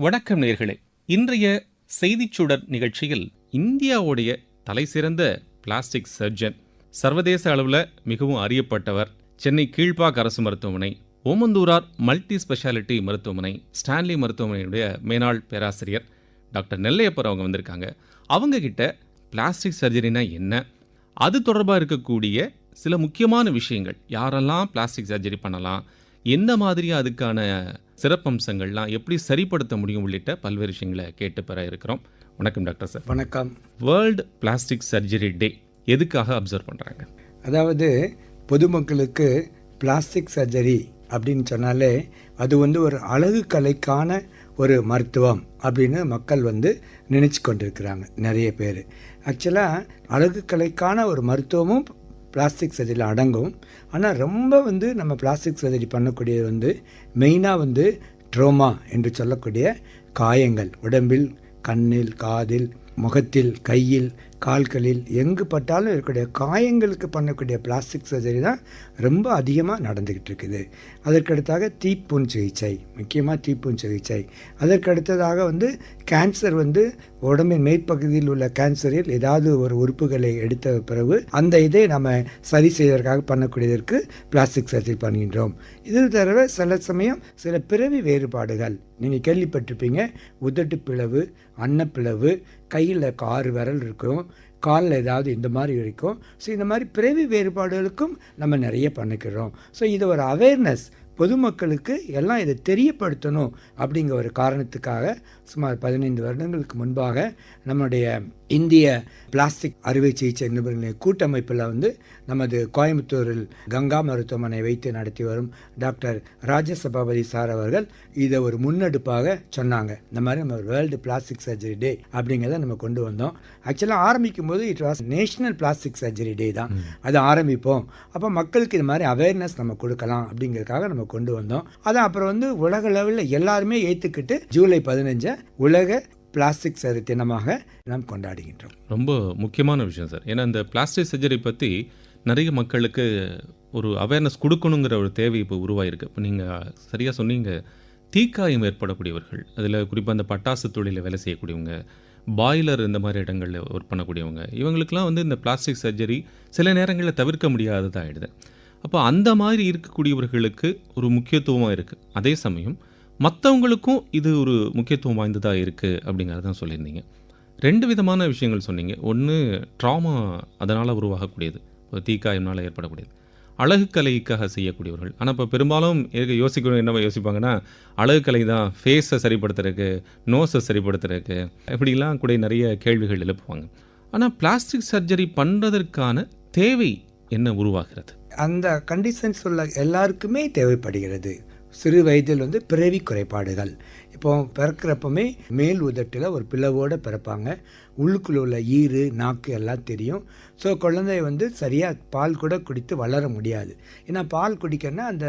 வணக்கம் நேர்களே. இன்றைய செய்திச்சுடர் நிகழ்ச்சியில் இந்தியாவுடைய தலைசிறந்த பிளாஸ்டிக் சர்ஜன், சர்வதேச அளவில் மிகவும் அறியப்பட்டவர், சென்னை கீழ்ப்பாக் அரசு மருத்துவமனை, ஓமந்தூரார் மல்டி ஸ்பெஷாலிட்டி மருத்துவமனை, ஸ்டான்லி மருத்துவமனையுடைய மேனாள் பேராசிரியர் டாக்டர் நெல்லையப்பர் அவங்க வந்திருக்காங்க. அவங்க கிட்ட பிளாஸ்டிக் சர்ஜரினா என்ன, அது தொடர்பாக இருக்கக்கூடிய சில முக்கியமான விஷயங்கள், யாரெல்லாம் பிளாஸ்டிக் சர்ஜரி பண்ணலாம், எந்த மாதிரி அதுக்கான சிறப்பம்சங்கள்லாம் எப்படி சரிப்படுத்த முடியும் உள்ளிட்ட பல்வேறு விஷயங்களை கேட்டு பெற இருக்கிறோம். வணக்கம் டாக்டர் சார். வணக்கம். வேர்ல்டு பிளாஸ்டிக் சர்ஜரி டே எதுக்காக அப்சர்வ் பண்ணுறாங்க? அதாவது பொதுமக்களுக்கு பிளாஸ்டிக் சர்ஜரி அப்படின்னு சொன்னாலே அது ஒரு அழகு கலைக்கான ஒரு மருத்துவம் அப்படின்னு மக்கள் நினச்சி கொண்டிருக்கிறாங்க நிறைய பேர். ஆக்சுவலாக அழகு கலைக்கான ஒரு மருத்துவமும் பிளாஸ்டிக் சர்ஜரியில் அடங்கும். ஆனால் ரொம்ப நம்ம பிளாஸ்டிக் சர்ஜரி பண்ணக்கூடியது மெயினாக ட்ரோமா என்று சொல்லக்கூடிய காயங்கள், உடம்பில், கண்ணில், காதில், முகத்தில், கையில், கால்களில் எங்கு பட்டாலும் இருக்கக்கூடிய காயங்களுக்கு பண்ணக்கூடிய பிளாஸ்டிக் சர்ஜரி தான் ரொம்ப அதிகமாக நடந்துக்கிட்டு இருக்குது. அதற்கடுத்தாக தீப்புண் சிகிச்சை, முக்கியமாக தீப்புண் சிகிச்சை. அதற்கடுத்ததாக கேன்சர், உடம்பின் மேற்பகுதியில் உள்ள கேன்சரில் ஏதாவது ஒரு உறுப்புகளை எடுத்த பிறகு அந்த இதை நம்ம சரி செய்வதற்காக பண்ணக்கூடியதற்கு பிளாஸ்டிக் சர்ஜரி பண்ணுகின்றோம். இது தவிர சில சமயம் சில பிறவி வேறுபாடுகள் நீங்கள் கேள்விப்பட்டிருப்பீங்க. உதட்டு பிளவு, அன்னப்பிளவு, கையில் 6 விரல் இருக்கும், காலில் ஏதாவது இந்த மாதிரி இருக்கும். ஸோ இந்த மாதிரி பிறவி வேறுபாடுகளுக்கும் நம்ம நிறைய பண்ணிக்கிறோம். ஸோ இது ஒரு அவேர்னஸ், பொதுமக்களுக்கு எல்லாம் இதை தெரியப்படுத்தணும் அப்படிங்கிற ஒரு காரணத்துக்காக சுமார் 15 வருடங்களுக்கு முன்பாக நம்முடைய இந்திய பிளாஸ்டிக் அறுவை சிகிச்சை நிபுணர்களின் கூட்டமைப்பில் நமது கோயம்புத்தூரில் கங்கா மருத்துவமனை வைத்து நடத்தி வரும் டாக்டர் ராஜசபாபதி சார் அவர்கள் இதை ஒரு முன்னெடுப்பாக சொன்னாங்க. இந்த மாதிரி நம்ம வேர்ல்டு பிளாஸ்டிக் சர்ஜரி டே அப்படிங்கிறத நம்ம கொண்டு வந்தோம். ஆக்சுவலாக ஆரம்பிக்கும் போது it was national plastic surgery டே தான் அதை ஆரம்பிப்போம். அப்போ மக்களுக்கு இது மாதிரி அவேர்னஸ் நம்ம கொடுக்கலாம் அப்படிங்கிறதுக்காக நம்ம கொண்டு வந்தோம். அதை அப்புறம் உலக அளவில் எல்லாருமே ஏற்றுக்கிட்டு ஜூலை 15 உலக பிளாஸ்டிக் சர்ஜரி தினமாக நாம் கொண்டாடுகின்றோம். ரொம்ப முக்கியமான விஷயம் சார். ஏன்னா இந்த பிளாஸ்டிக் சர்ஜரி பற்றி நிறைய மக்களுக்கு ஒரு அவேர்னஸ் கொடுக்கணுங்கிற ஒரு தேவை இப்போ உருவாயிருக்கு. இப்போ நீங்கள் சரியாக சொன்னீங்க, தீக்காயம் ஏற்படக்கூடியவர்கள், அதில் குறிப்பாக அந்த பட்டாசு தொழிலில் வேலை செய்யக்கூடியவங்க, பாய்லர் இந்த மாதிரி இடங்களில் ஒர்க் பண்ணக்கூடியவங்க, இவங்களுக்கெல்லாம் இந்த பிளாஸ்டிக் சர்ஜரி சில நேரங்களில் தவிர்க்க முடியாததாக ஆகிடுது. அப்போ அந்த மாதிரி இருக்கக்கூடியவர்களுக்கு ஒரு முக்கியத்துவமாக இருக்குது. அதே சமயம் மற்றவங்களுக்கும் இது ஒரு முக்கியத்துவம் வாய்ந்ததாக இருக்குது அப்படிங்கிறதான் சொல்லியிருந்தீங்க. 2 விதமான விஷயங்கள் சொன்னீங்க. ஒன்று ட்ராமா, அதனால் உருவாகக்கூடியது, இப்போ தீக்காயம்னால் ஏற்படக்கூடியது. அழகுக்கலைக்காக செய்யக்கூடியவர்கள். ஆனால் இப்போ பெரும்பாலும் யோசிக்கணும், என்ன யோசிப்பாங்கன்னா, அழகுக்கலை தான் ஃபேஸை சரிப்படுத்துறதுக்கு, நோஸை சரிப்படுத்துறதுக்கு, இப்படிலாம் கூட நிறைய கேள்விகள் எழுப்புவாங்க. ஆனால் பிளாஸ்டிக் சர்ஜரி பண்ணுறதற்கான தேவை என்ன உருவாகிறது? அந்த கண்டிஷன்ஸ் உள்ள எல்லாருக்குமே தேவைப்படுகிறது. சிறு வயதில் பிறவி குறைபாடுகள், இப்போ பிறக்கிறப்பமே மேல் உதட்டில் ஒரு பிளவோடு பிறப்பாங்க. உள்ளுக்குள்ள உள்ள ஈறு, நாக்கு எல்லாம் தெரியும். ஸோ குழந்தை சரியாக பால் கூட குடித்து வளர முடியாது. ஏன்னா பால் குடிக்கணும்னா அந்த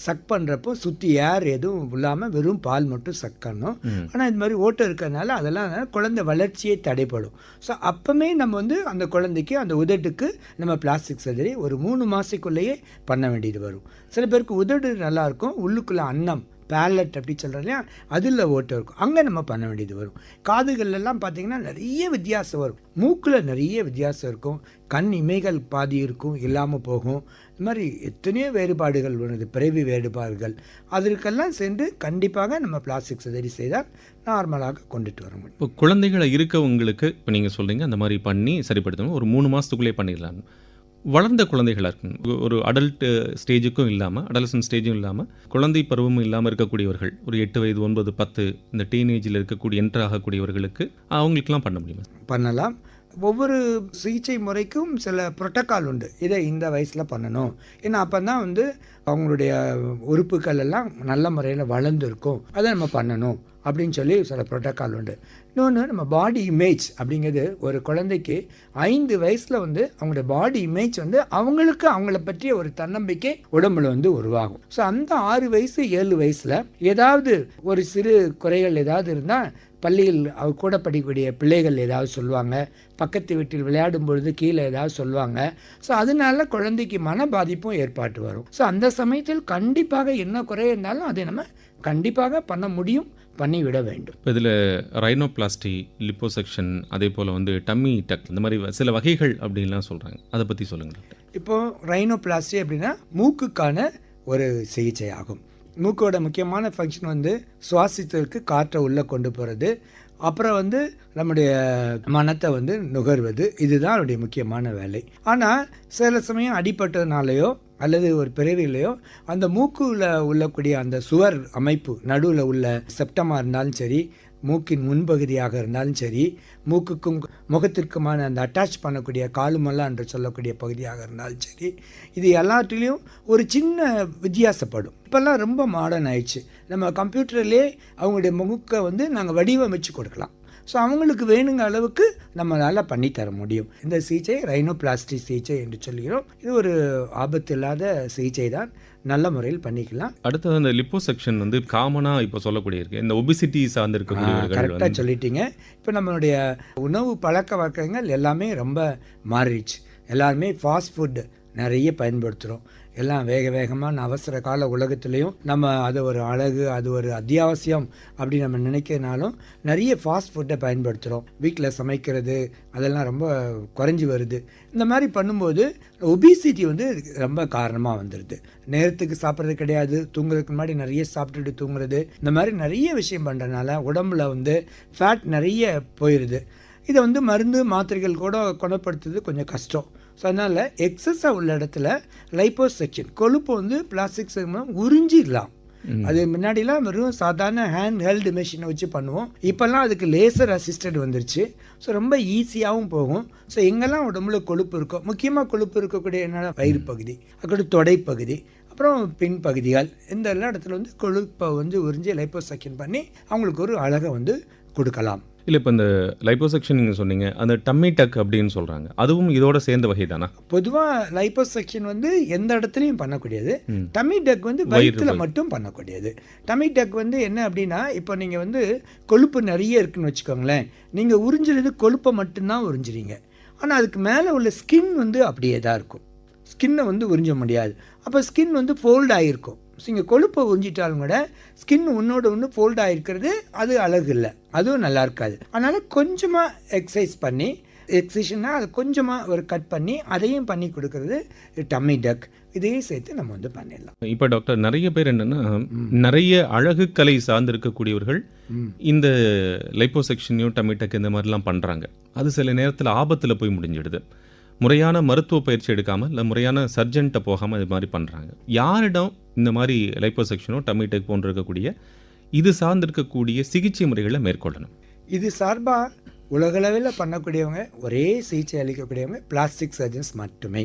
சக் பண்ணுறப்போ சுற்றி ஏர் எதுவும் இல்லாமல் வெறும் பால் மட்டும் சக் பண்ணணும். ஆனால் இந்த மாதிரி ஓட்டம் இருக்கிறதுனால அதெல்லாம் குழந்தை வளர்ச்சியே தடைப்படும். ஸோ அப்போமே நம்ம அந்த குழந்தைக்கு அந்த உதட்டுக்கு நம்ம பிளாஸ்டிக் சர்ஜரி ஒரு 3 மாதத்துக்குள்ளேயே பண்ண வேண்டியது வரும். சில பேருக்கு உதடு நல்லாயிருக்கும், உள்ளுக்குள்ளே அன்னம் பேலட் அப்படி சொல்கிறோம் இல்லையா, அதில் ஓட்டம் இருக்கும், அங்கே நம்ம பண்ண வேண்டியது வரும். காதுகள்லாம் பார்த்திங்கன்னா நிறைய வித்தியாசம் வரும், மூக்கில் நிறைய வித்தியாசம் இருக்கும், கண் இமைகள் பாதி இருக்கும், இல்லாமல் போகும். இது மாதிரி எத்தனையோ வேறுபாடுகள் வருது, பிறவி வேறுபாடுகள். அதற்கெல்லாம் சென்று கண்டிப்பாக நம்ம பிளாஸ்டிக் சர்ஜரி செய்தால் நார்மலாக கொண்டுட்டு வர முடியும். இப்போ குழந்தைகளை இருக்கவங்களுக்கு இப்போ நீங்கள் சொல்கிறீங்க அந்த மாதிரி பண்ணி சரிப்படுத்தணும், ஒரு 3 மாதத்துக்குள்ளே பண்ணிடலாம். வளர்ந்த குழந்தைகளாக இருக்கணும், ஒரு அடல்ட் ஸ்டேஜுக்கும் இல்லாமல், அடலசன்ட் ஸ்டேஜும் இல்லாமல், குழந்தை பருவமும் இல்லாமல் இருக்கக்கூடியவர்கள், ஒரு 8 வயது 9 10 இந்த டீனேஜில் இருக்கக்கூடிய என்டர் ஆகக்கூடியவர்களுக்கு அவங்களுக்கெல்லாம் பண்ண முடியுமா? பண்ணலாம். ஒவ்வொரு சிகிச்சை முறைக்கும் சில புரோட்டோக்கால் உண்டு. இதை இந்த வயசில் பண்ணணும், ஏன்னா அப்போ தான் அவங்களுடைய உறுப்புகள் எல்லாம் நல்ல முறையில் வளர்ந்துருக்கும், அதை நம்ம பண்ணணும் அப்படின்னு சொல்லி சில புரோட்டோக்கால் உண்டு. இன்னொன்று நம்ம பாடி இமேஜ் அப்படிங்கிறது, ஒரு குழந்தைக்கு 5 வயசில் அவங்களுடைய பாடி இமேஜ் அவங்களுக்கு அவங்கள பற்றிய ஒரு தன்னம்பிக்கை உடம்புல உருவாகும். ஸோ அந்த 6 வயசு 7 வயசில் ஏதாவது ஒரு சிறு குறைகள் ஏதாவது இருந்தால் பள்ளியில் கூட படிக்கக்கூடிய பிள்ளைகள் ஏதாவது சொல்லுவாங்க, பக்கத்து வீட்டில் விளையாடும் பொழுது கீழே ஏதாவது சொல்லுவாங்க. ஸோ அதனால குழந்தைக்கு மன பாதிப்பும் ஏற்பட்டு வரும். ஸோ அந்த சமயத்தில் கண்டிப்பாக என்ன குறை இருந்தாலும் அதை நம்ம கண்டிப்பாக பண்ண முடியும், பண்ணிவிட வேண்டும். இப்போ இதில் ரைனோபிளாஸ்டி, லிப்போசெக்ஷன், அதே போல் டம்மி டக், இந்த மாதிரி சில வகைகள் அப்படின்லாம் சொல்கிறாங்க. அதை பற்றி சொல்லுங்கள் டாக்டர். இப்போது ரைனோபிளாஸ்டி அப்படின்னா மூக்குக்கான ஒரு சிகிச்சை ஆகும். மூக்கோட முக்கியமான ஃபங்க்ஷன் சுவாசித்ததற்கு காற்றை உள்ளே கொண்டு போகிறது, அப்புறம் நம்முடைய மனத்தை நுகர்வது, இதுதான் அவருடைய முக்கியமான வேலை. ஆனால் சில சமயம் அடிபட்டதுனாலையோ அல்லது ஒரு பிறவிலையோ அந்த மூக்குல உள்ளக்கூடிய அந்த சுவர் அமைப்பு நடுவில் உள்ள செப்டமாக இருந்தாலும் சரி, மூக்கின் முன்பகுதியாக இருந்தாலும் சரி, மூக்குக்கும் முகத்திற்குமான அந்த அட்டாச் பண்ணக்கூடிய காலுமல்லா என்று சொல்லக்கூடிய பகுதியாக இருந்தாலும் சரி, இது எல்லாத்துலேயும் ஒரு சின்ன வித்தியாசப்படும். இப்போல்லாம் ரொம்ப மாடர்ன் ஆயிடுச்சு. நம்ம கம்ப்யூட்டர்லேயே அவங்களுடைய முகத்தை நாங்கள் வடிவமைச்சு கொடுக்கலாம். ஸோ அவங்களுக்கு வேணுங்க அளவுக்கு நம்மளால் பண்ணித்தர முடியும். இந்த சிகிச்சை ரைனோபிளாஸ்டி சிகிச்சை என்று சொல்கிறோம். இது ஒரு ஆபத்து இல்லாத சிகிச்சை தான், நல்ல முறையில் பண்ணிக்கலாம். அடுத்தது அந்த லிப்போசெக்ஷன் காமனாக இப்போ சொல்லக்கூடிய இருக்கு, இந்த ஒபிசிட்டி சார்ந்து இருக்கக்கூடியவர்கள். கரெக்டாக சொல்லிட்டீங்க. இப்போ நம்மளுடைய உணவு பழக்க வழக்கங்கள் எல்லாமே ரொம்ப மாறிடுச்சு. எல்லாருமே ஃபாஸ்ட் ஃபுட்டு நிறைய பயன்படுத்துகிறோம். எல்லாம் வேகமான அவசர கால உலகத்துலேயும் நம்ம அதை ஒரு அழகு, அது ஒரு அத்தியாவசியம் அப்படி நம்ம நினைக்கிறனாலும் நிறைய ஃபாஸ்ட் ஃபுட்டை பயன்படுத்துகிறோம். வீட்டில் சமைக்கிறது அதெல்லாம் ரொம்ப குறைஞ்சி வருது. இந்த மாதிரி பண்ணும்போது ஒபிசிட்டி ரொம்ப காரணமாக வந்துடுது. நேரத்துக்கு சாப்பிட்றது கிடையாது, தூங்குறதுக்கு முன்னாடி நிறைய சாப்பிட்டுட்டு தூங்குறது, இந்த மாதிரி நிறைய விஷயம் பண்ணுறதுனால உடம்புல ஃபேட் நிறைய போயிடுது. இதை மருந்து மாத்திரைகள் கூட குணப்படுத்துறது கொஞ்சம் கஷ்டம். ஸோ அதனால் எக்ஸஸாக உள்ள இடத்துல லைப்போசெக்ஷன், கொழுப்பு பிளாஸ்டிக் மூலம் உறிஞ்சிடலாம். அது முன்னாடிலாம் வெறும் சாதாரண ஹேண்ட் ஹெல்டு மெஷினை வச்சு பண்ணுவோம். இப்போல்லாம் அதுக்கு லேசர் அசிஸ்டட் வந்துருச்சு. ஸோ ரொம்ப ஈஸியாகவும் போகும். ஸோ எங்கெல்லாம் உடம்புல கொழுப்பு இருக்கோ, முக்கியமாக கொழுப்பு இருக்கக்கூடிய என்னென்ன வயிறு பகுதி, அப்புறம் தொடைப்பகுதி, அப்புறம் பின்பகுதிகள், இந்த எல்லா இடத்துல கொழுப்பை உறிஞ்சி லைப்போசெக்ஷன் பண்ணி அவங்களுக்கு ஒரு அழகை கொடுக்கலாம். இல்லை, இப்போ இந்த லைப்போசெக்ஷன் நீங்கள் சொன்னீங்க, அந்த டம்மி டக் அப்படின்னு சொல்கிறாங்க, அதுவும் இதோட சேர்ந்த வகை தானா? பொதுவாக லைப்போசெக்ஷன் எந்த இடத்துலையும் பண்ணக்கூடியது. டம்மி டக் வயிற்றில் மட்டும் பண்ணக்கூடியது. டம்மி டக் என்ன அப்படின்னா, இப்போ நீங்கள் கொழுப்பு நிறைய இருக்குன்னு வச்சுக்கோங்களேன், நீங்கள் உறிஞ்சுறது கொழுப்பை மட்டும்தான் உறிஞ்சுறீங்க. ஆனால் அதுக்கு மேலே உள்ள ஸ்கின் அப்படியே தான் இருக்கும். ஸ்கின்னை உறிஞ்ச முடியாது. அப்போ ஸ்கின் ஃபோல்ட் ஆகிருக்கும். ஸோ இங்கே கொழுப்பை உறிஞ்சிட்டாலும் கூட ஸ்கின் ஒன்று ஃபோல்ட் ஆகிருக்கிறது அது அழகு இல்லை, அதுவும் நல்லா இருக்காது. அதனால் கொஞ்சமாக எக்ஸசைஸ் பண்ணி, எக்ஸசைஸ்னா அதை கொஞ்சமாக ஒரு கட் பண்ணி அதையும் பண்ணி கொடுக்கறது டம்மி டக். இதையும் சேர்த்து நம்ம பண்ணிடலாம். இப்போ டாக்டர், நிறைய பேர் என்னென்னா நிறைய அழகு கலை சார்ந்து இருக்கக்கூடியவர்கள் இந்த லைப்போசெக்ஷனையும் டம்மி டக் இந்த மாதிரிலாம் பண்ணுறாங்க. அது சில நேரத்தில் ஆபத்தில் போய் முடிஞ்சிடுது. முறையான மருத்துவ பயிற்சி எடுக்காமல், இல்லை முறையான சர்ஜன்ட்ட போகாமல் இது மாதிரி பண்ணுறாங்க. யாரிடம் இந்த மாதிரி லைப்போசெக்ஷனோ டம்மி டக் போன்று இருக்கக்கூடிய இது சார்ந்து இருக்கக்கூடிய சிகிச்சை முறைகளை மேற்கொள்ளணும்? இது சார்பாக உலகளவில் பண்ணக்கூடியவங்க, ஒரே சிகிச்சை அளிக்கக்கூடியவங்க பிளாஸ்டிக் சர்ஜன்ஸ் மட்டுமே.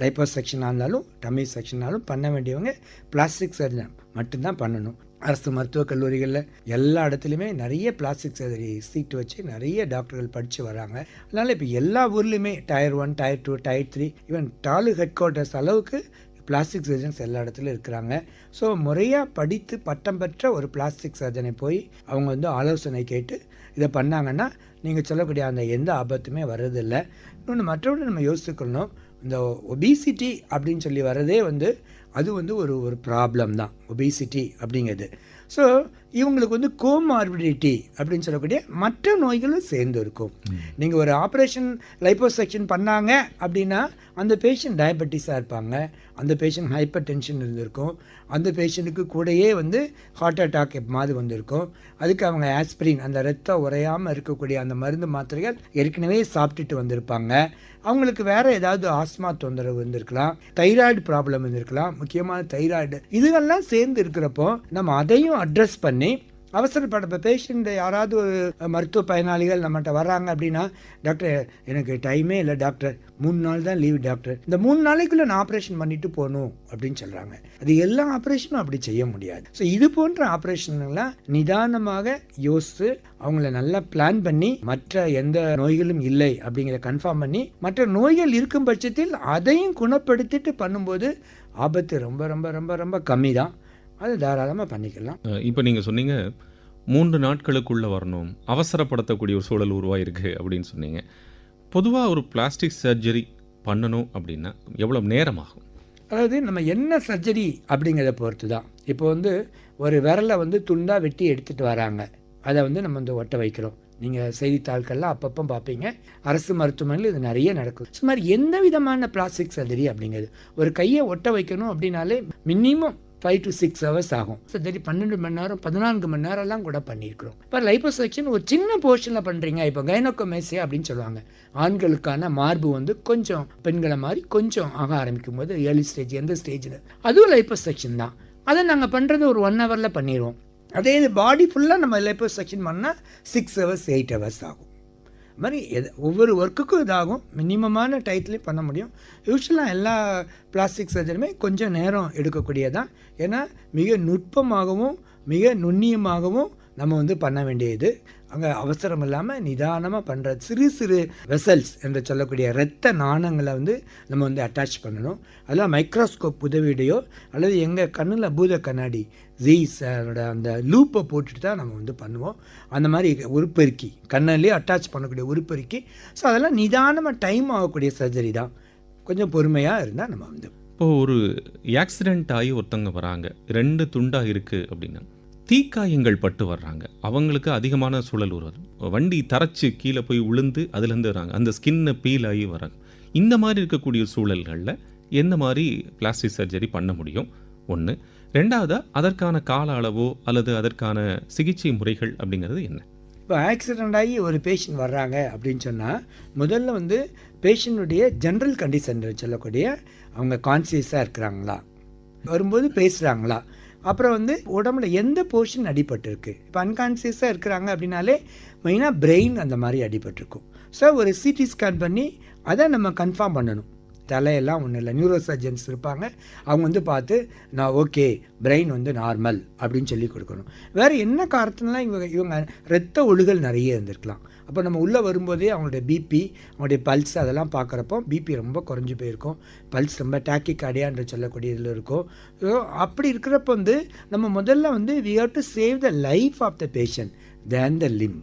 லைப்போசெக்ஷனாக இருந்தாலும் டம்மி செக்ஷனாலும் பண்ண வேண்டியவங்க பிளாஸ்டிக் சர்ஜன் மட்டும்தான் பண்ணணும். அரசு மருத்துவக் கல்லூரிகளில் எல்லா இடத்துலையுமே நிறைய பிளாஸ்டிக் சர்ஜரி சீட்டு வச்சு நிறைய டாக்டர்கள் படித்து வராங்க. அதனால் இப்போ எல்லா ஊர்லேயுமே Tier 1, Tier 2, Tier 3, even head quarters அளவுக்கு பிளாஸ்டிக் சர்ஜன்ஸ் எல்லா இடத்துலையும் இருக்கிறாங்க. ஸோ முறையாக படித்து பட்டம் பெற்ற ஒரு பிளாஸ்டிக் சர்ஜனை போய் அவங்க ஆலோசனை கேட்டு இதை பண்ணாங்கன்னா நீங்கள் சொல்லக்கூடிய அந்த எந்த ஆபத்துமே வர்றதில்லை. இன்னொன்று மற்றவங்க நம்ம யோசிச்சுக்கணும், இந்த ஒபிசிட்டி அப்படின்னு சொல்லி வர்றதே அது ஒரு ப்ராப்ளம் தான், ஒபிசிட்டி அப்படிங்கிறது. ஸோ இவங்களுக்கு கோமார்பிடிட்டி அப்படின்னு சொல்லக்கூடிய மற்ற நோய்களும் சேர்ந்து இருக்கும். நீங்கள் ஒரு ஆப்ரேஷன் லைப்போசெக்ஷன் பண்ணாங்க அப்படின்னா அந்த பேஷண்ட் டயபெட்டிஸாக இருப்பாங்க, அந்த பேஷண்ட் ஹைப்பர் டென்ஷன் இருந்திருக்கும், அந்த பேஷண்ட்டுக்கு கூடயே ஹார்ட் அட்டாக் மாதிரி வந்திருக்கும். அதுக்கு அவங்க ஆஸ்பிரின், அந்த ரத்தம் உறையாமல் இருக்கக்கூடிய அந்த மருந்து மாத்திரைகள் ஏற்கனவே சாப்பிட்டுட்டு வந்திருப்பாங்க. அவங்களுக்கு வேறு ஏதாவது ஆஸ்மா தொந்தரவு இருந்திருக்கலாம், தைராய்டு ப்ராப்ளம் இருந்திருக்கலாம், முக்கியமான தைராய்டு. இதுகள்லாம் சேர்ந்து இருக்கிறப்போ நம்ம அதையும் அட்ரஸ் பண்ணி அவசரப்பட பேஷண்ட் யாராவது ஒரு மருத்துவ பயனாளிகள் நம்மகிட்ட வர்றாங்க அப்படின்னா, டாக்டர் எனக்கு டைமே இல்லை டாக்டர், 3 நாள் தான் லீவ் டாக்டர், இந்த 3 நாளைக்குள்ளே நான் ஆப்ரேஷன் பண்ணிட்டு போகணும் அப்படின்னு சொல்கிறாங்க. அது எல்லா ஆப்ரேஷனும் அப்படி செய்ய முடியாது. ஸோ இது போன்ற ஆப்ரேஷன்லாம் நிதானமாக யோசித்து அவங்கள நல்லா பிளான் பண்ணி, மற்ற எந்த நோய்களும் இல்லை அப்படிங்கிற கன்ஃபார்ம் பண்ணி, மற்ற நோய்கள் இருக்கும் பட்சத்தில் அதையும் குணப்படுத்திட்டு பண்ணும்போது ஆபத்து ரொம்ப ரொம்ப ரொம்ப ரொம்ப கம்மி தான். அது தாராளமாக பண்ணிக்கலாம். இப்போ நீங்கள் சொன்னீங்க 3 நாட்களுக்குள்ளே வரணும், அவசரப்படுத்தக்கூடிய ஒரு சூழல் உருவாயிருக்கு அப்படின்னு சொன்னீங்க. பொதுவாக ஒரு பிளாஸ்டிக் சர்ஜரி பண்ணணும் அப்படின்னா எவ்வளோ நேரம் ஆகும்? அதாவது நம்ம என்ன சர்ஜரி அப்படிங்கிறத பொறுத்து தான். இப்போ வந்து ஒரு விரலை வந்து துண்டாக வெட்டி எடுத்துகிட்டு வராங்க, அதை வந்து நம்ம வந்து ஒட்ட வைக்கிறோம். நீங்கள் செய்தித்தாள்கள்லாம் அப்பப்போ பார்ப்பீங்க, அரசு மருத்துவமனையில் இது நிறைய நடக்குது. ஸோ மாதிரி எந்த விதமான பிளாஸ்டிக் சர்ஜரி அப்படிங்கிறது, ஒரு கையை ஒட்ட வைக்கணும் அப்படின்னாலே மினிமம் 5 to 6 hours ஆகும். சர்ஜரி 12 மணி நேரம் 14 மணி நேரம்லாம் கூட பண்ணியிருக்கிறோம். இப்போ லைப்போசெக்ஷன் ஒரு சின்ன போர்ஷனில் பண்ணுறீங்க. இப்போ கைனோகோமேசியா அப்படின்னு சொல்லுவாங்க, ஆண்களுக்கான மார்பு வந்து கொஞ்சம் பெண்களை மாதிரி கொஞ்சம் ஆக ஆரம்பிக்கும் போது ஏர்லி ஸ்டேஜ், எந்த ஸ்டேஜில் அதுவும் லைப்போசெக்ஷன் தான். அதை நாங்கள் பண்ணுறது ஒரு 1 hourல பண்ணிடுவோம். அதே இது பாடி ஃபுல்லாக நம்ம லைப்போசெக்ஷன் பண்ணால் 6 hours 8 hours ஆகும். அது மாதிரி ஒவ்வொரு ஒர்க்குக்கும் இதாகும். மினிமமான டயத்துலேயும் பண்ண முடியும். யூஸ்வலாக எல்லா பிளாஸ்டிக் சர்ஜரியுமே கொஞ்சம் நேரம் எடுக்கக்கூடியதான். ஏன்னா மிக நுட்பமாகவும் மிக நுண்ணியமாகவும் நம்ம வந்து பண்ண வேண்டியது. அங்கே அவசரம் இல்லாமல் நிதானமாக பண்ணுற சிறு சிறு வெசல்ஸ் என்று சொல்லக்கூடிய இரத்த நாணங்களை வந்து நம்ம வந்து அட்டாச் பண்ணணும். அதெல்லாம் மைக்ரோஸ்கோப் உதவியுடையோ அல்லது எங்கள் கண்ணில் பூத கண்ணாடி ஜீஸோட அந்த லூப்பை போட்டுட்டு தான் நம்ம வந்து பண்ணுவோம். அந்த மாதிரி உருப்பெருக்கி கண்ணிலே அட்டாச் பண்ணக்கூடிய உருப்பெருக்கி. ஸோ அதெல்லாம் நிதானமாக டைம் ஆகக்கூடிய சர்ஜரி தான். கொஞ்சம் பொறுமையாக இருந்தால் நம்ம வந்து. இப்போது ஒரு ஆக்சிடெண்ட் ஆகி ஒருத்தவங்க வராங்க, 2 துண்டாக இருக்குது அப்படின்னா, தீக்காயங்கள் பட்டு வர்றாங்க, அவங்களுக்கு அதிகமான சூழல் வருது. வண்டி தரைச்சி கீழே போய் விழுந்து அதுலேருந்து வராங்க, அந்த ஸ்கின்னை பீல் ஆகி வராங்க. இந்த மாதிரி இருக்கக்கூடிய சூழல்களில் எந்த மாதிரி பிளாஸ்டிக் சர்ஜரி பண்ண முடியும்? ஒன்று. ரெண்டாவது, அதற்கான கால அளவோ அல்லது அதற்கான சிகிச்சை முறைகள் அப்படிங்கிறது என்ன? இப்போ ஆக்சிடெண்ட் ஆகி ஒரு பேஷண்ட் வர்றாங்க அப்படின்னு சொன்னால், முதல்ல வந்து பேஷண்ட்டுடைய ஜென்ரல் கண்டிஷன் சொல்லக்கூடிய அவங்க கான்சியஸாக இருக்கிறாங்களா, வரும்போது பேசுகிறாங்களா, அப்புறம் வந்து உடம்புல எந்த போர்ஷன் அடிபட்டிருக்கு. இப்போ அன்கான்சியஸாக இருக்கிறாங்க அப்படின்னாலே மெயினாக பிரெயின் அந்த மாதிரி அடிபட்டிருக்கும். ஸோ ஒரு சிடி ஸ்கேன் பண்ணி அதை நம்ம கன்ஃபார்ம் பண்ணணும். தலையெல்லாம் ஒன்றும் இல்லை, நியூரோ சர்ஜன்ஸ் இருப்பாங்க, அவங்க வந்து பார்த்து நான் ஓகே பிரெயின் வந்து நார்மல் அப்படின்னு சொல்லி கொடுக்கணும். வேறு என்ன காரணத்துலாம் இவங்க இரத்த ஒழுகல் நிறைய இருந்திருக்கலாம். அப்போ நம்ம உள்ளே வரும்போதே அவங்களுடைய பிபி, அவங்களுடைய பல்ஸ் அதெல்லாம் பார்க்குறப்போ பிபி ரொம்ப குறைஞ்சி போயிருக்கும், பல்ஸ் ரொம்ப டாக்கிகார்டியான்ற சொல்லக்கூடிய இதில் இருக்கும். ஸோ அப்படி இருக்கிறப்ப வந்து நம்ம முதல்ல வந்து we have to save the life of the patient then the limb.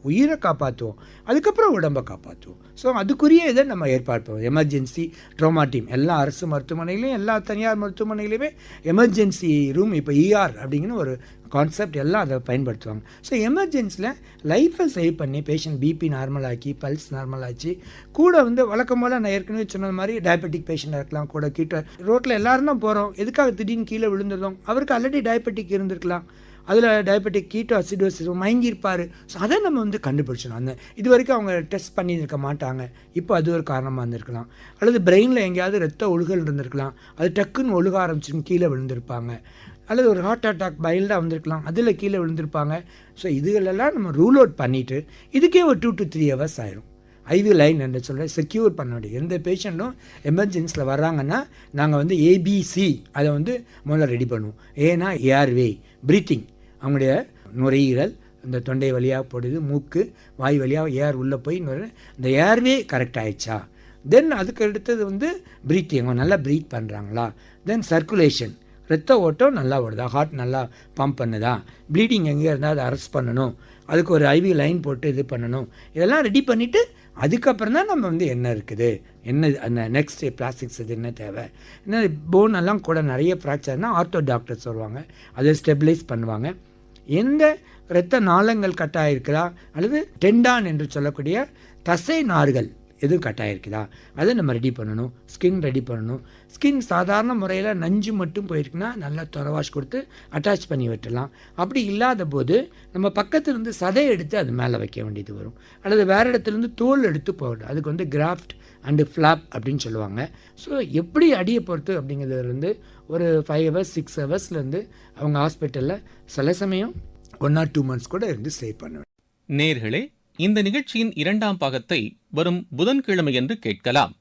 உயிரை காப்பாற்றுவோம், அதுக்கப்புறம் உடம்பை காப்பாற்றுவோம். ஸோ அதுக்குரிய இதை நம்ம ஏற்பாடு பண்ணுவோம். எமர்ஜென்சி ட்ரோமா டீம் எல்லா அரசு மருத்துவமனையிலையும் எல்லா தனியார் மருத்துவமனையிலையுமே எமர்ஜென்சி ரூம், இப்போ ER அப்படிங்கிற ஒரு கான்செப்ட் எல்லாம் அதை பயன்படுத்துவாங்க. ஸோ எமர்ஜென்சியில் லைஃப்பை சேவ் பண்ணி பேஷண்ட் பிபி நார்மல் ஆக்கி பல்ஸ் நார்மல் ஆச்சு, கூட வந்து வழக்கம் போல் நான் ஏற்கனவே சொன்ன மாதிரி டயபெட்டிக் பேஷண்ட்டாக இருக்கலாம், கூட கீழே ரோட்டில் எல்லோரும் தான் போகிறோம், எதுக்காக திடீர்னு கீழே விழுந்துருந்தோம், அவருக்கு ஆல்ரெடி டயபெட்டிக் இருந்திருக்கலாம், அதில் டயபெட்டிக் கீட்டோ அசிடோசிஸ் மயங்கியிருப்பார். ஸோ அதை நம்ம வந்து கண்டுபிடிச்சணும். அந்த இது வரைக்கும் அவங்க டெஸ்ட் பண்ணியிருக்க மாட்டாங்க, இப்போ அது ஒரு காரணமாக இருந்திருக்கலாம். அல்லது பிரெயினில் எங்கேயாவது ரத்த ஒழுகல் இருந்திருக்கலாம், அது டக்குன்னு ஒழுக ஆரம்பிச்சுன்னு கீழே விழுந்திருப்பாங்க. அல்லது ஒரு ஹார்ட் அட்டாக் பைல்டாக வந்திருக்கலாம், அதில் கீழே விழுந்திருப்பாங்க. ஸோ இதுகளெல்லாம் நம்ம ரூல் அவுட் பண்ணிவிட்டு இதுக்கே ஒரு 2 to 3 hours ஆயிரும். ஐவி லைன் என்று சொல்ல செக்யூர் பண்ண வேண்டிய எந்த பேஷண்ட்டும் எமர்ஜென்சியில் வர்றாங்கன்னா நாங்கள் வந்து ABC அதை வந்து முதல்ல ரெடி பண்ணுவோம். ஏன்னா ஏர்வே ப்ரீத்திங், அவங்களுடைய நுரையீரல் அந்த தொண்டை வழியாக போடுது, மூக்கு வாய் வழியாக ஏர் உள்ளே போய் இந்த ஏர்வே கரெக்ட் ஆகிடுச்சா, தென் அதுக்கு அடுத்தது வந்து ப்ரீத்திங், அவங்க நல்லா ப்ரீத் பண்ணுறாங்களா, தென் சர்க்குலேஷன் ரத்த ஓட்டம் நல்லா ஓடுதா, ஹார்ட் நல்லா பம்ப் பண்ணுதா, ப்ளீடிங் எங்கே இருந்தால் அதை அரெஸ்ட் பண்ணணும், அதுக்கு ஒரு ஐவி லைன் போட்டு இது பண்ணணும். இதெல்லாம் ரெடி பண்ணிவிட்டு அதுக்கப்புறம் தான் நம்ம வந்து என்ன இருக்குது, என்ன அந்த நெக்ஸ்ட் பிளாஸ்டிக்ஸ் இது என்ன தேவை, என்ன போன் எல்லாம் கூட நிறைய ஃப்ராக்சர்னா ஆர்த்தோ டாக்டர்ஸ் வருவாங்க, அதை ஸ்டெபிலைஸ் பண்ணுவாங்க. எந்த இரத்த நாளங்கள் கட்டாயிருக்குதா அல்லது டெண்டான் என்று சொல்லக்கூடிய தசை நார்கள் எதுவும் கட்டாயிருக்குதா அதை நம்ம ரெடி பண்ணணும். ஸ்கின் ரெடி பண்ணணும். ஸ்கின் சாதாரண முறையில் நஞ்சு மட்டும் போயிருக்குன்னா நல்லா துறவாஷ் கொடுத்து அட்டாச் பண்ணி விட்டுடலாம். அப்படி இல்லாத போது நம்ம பக்கத்துலேருந்து சதை எடுத்து அது மேலே வைக்க வேண்டியது வரும். அல்லது வேறு இடத்துலேருந்து தோல் எடுத்து போகணும். அதுக்கு வந்து கிராஃப்ட் அண்டு ஃப்ளாப் அப்படின்னு சொல்லுவாங்க. ஸோ எப்படி அடியை பொறுத்து அப்படிங்கிறதுலேருந்து ஒரு 5 hours 6 hours அவங்க ஹாஸ்பிட்டலில் சில சமயம் 1 or 2 months கூட இருந்து ஸ்டே பண்ணுவேன். நேயர்களே, இந்த நிகழ்ச்சியின் 2ஆம் பாகத்தை வரும் புதன்கிழமையன்று கேட்கலாம்.